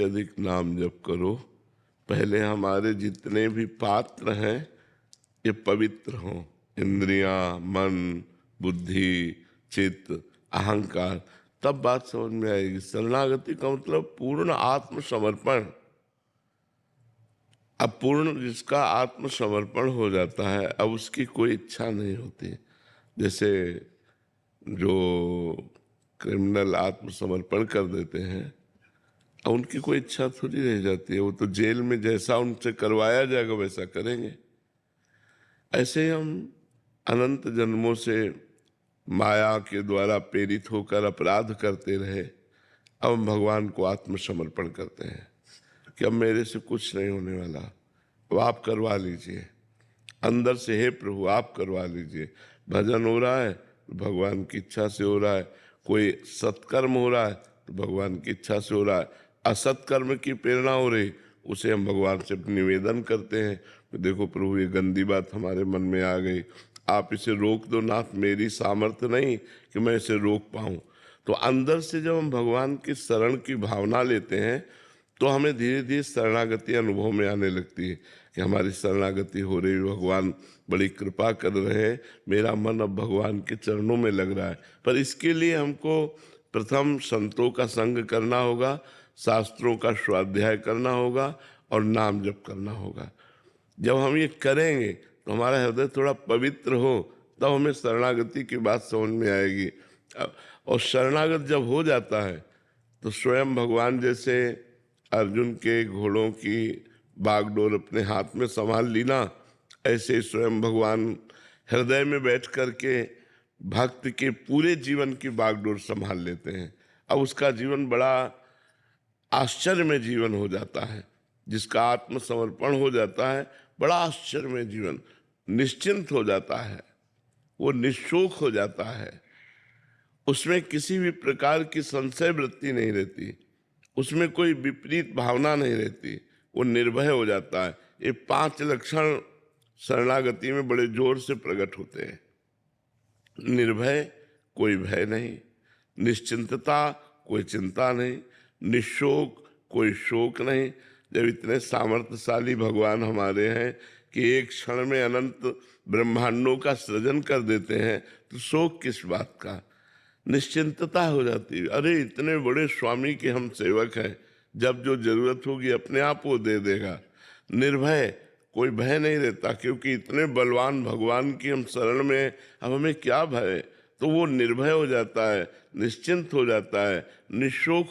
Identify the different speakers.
Speaker 1: अधिक नाम जप करो, पहले हमारे जितने भी पात्र हैं ये पवित्र हों। इंद्रियां, मन, बुद्धि, चित्त, अहंकार, तब बात समझ में आएगी। शरणागति का मतलब पूर्ण आत्मसमर्पण। अब पूर्ण जिसका आत्मसमर्पण हो जाता है, अब उसकी कोई इच्छा नहीं होती। जैसे जो क्रिमिनल आत्मसमर्पण कर देते हैं, अब उनकी कोई इच्छा थोड़ी रह जाती है, वो तो जेल में जैसा उनसे करवाया जाएगा वैसा करेंगे। ऐसे ही हम अनंत जन्मों से माया के द्वारा प्रेरित होकर अपराध करते रहे, अब हम भगवान को आत्मसमर्पण करते हैं कि अब मेरे से कुछ नहीं होने वाला, अब आप करवा लीजिए। अंदर से, हे प्रभु आप करवा लीजिए। भजन हो रहा है तो भगवान की इच्छा से हो रहा है, कोई सत्कर्म हो रहा है तो भगवान की इच्छा से हो रहा है, असत्कर्म की प्रेरणा हो रही उसे हम भगवान से निवेदन करते हैं। तो देखो प्रभु ये गंदी बात हमारे मन में आ गई, आप इसे रोक दो नाथ, मेरी सामर्थ्य नहीं कि मैं इसे रोक पाऊँ। तो अंदर से जब हम भगवान की शरण की भावना लेते हैं तो हमें धीरे धीरे शरणागति अनुभव में आने लगती है कि हमारी शरणागति हो रही, भगवान बड़ी कृपा कर रहे हैं, मेरा मन अब भगवान के चरणों में लग रहा है। पर इसके लिए हमको प्रथम संतों का संग करना होगा, शास्त्रों का स्वाध्याय करना होगा और नाम जप करना होगा। जब हम ये करेंगे तो हमारा हृदय थोड़ा पवित्र हो, तब हमें शरणागति की बात समझ में आएगी। और शरणागत जब हो जाता है तो स्वयं भगवान जैसे अर्जुन के घोड़ों की बागडोर अपने हाथ में संभाल ली ना, ऐसे स्वयं भगवान हृदय में बैठ करके भक्त के पूरे जीवन की बागडोर संभाल लेते हैं। अब उसका जीवन बड़ा आश्चर्य में जीवन हो जाता है। जिसका आत्मसमर्पण हो जाता है, बड़ा आश्चर्य में जीवन, निश्चिंत हो जाता है, वो निशोक हो जाता है। उसमें किसी भी प्रकार की संशय वृत्ति नहीं रहती, उसमें कोई विपरीत भावना नहीं रहती, वो निर्भय हो जाता है। ये 5 लक्षण शरणागति में बड़े जोर से प्रकट होते हैं। निर्भय, कोई भय नहीं, निश्चिंतता, कोई चिंता नहीं, निशोक, कोई शोक नहीं। जब इतने सामर्थ्यशाली भगवान हमारे हैं कि एक क्षण में अनंत ब्रह्मांडों का सृजन कर देते हैं, तो शोक किस बात का, निश्चिंतता हो जाती है। अरे इतने बड़े स्वामी के हम सेवक हैं, जब जो जरूरत होगी अपने आप वो दे देगा। निर्भय, कोई भय नहीं रहता, क्योंकि इतने बलवान भगवान की हम शरण में, अब हमें क्या भय, तो वो निर्भय हो जाता है, निश्चिंत हो जाता है, निशोक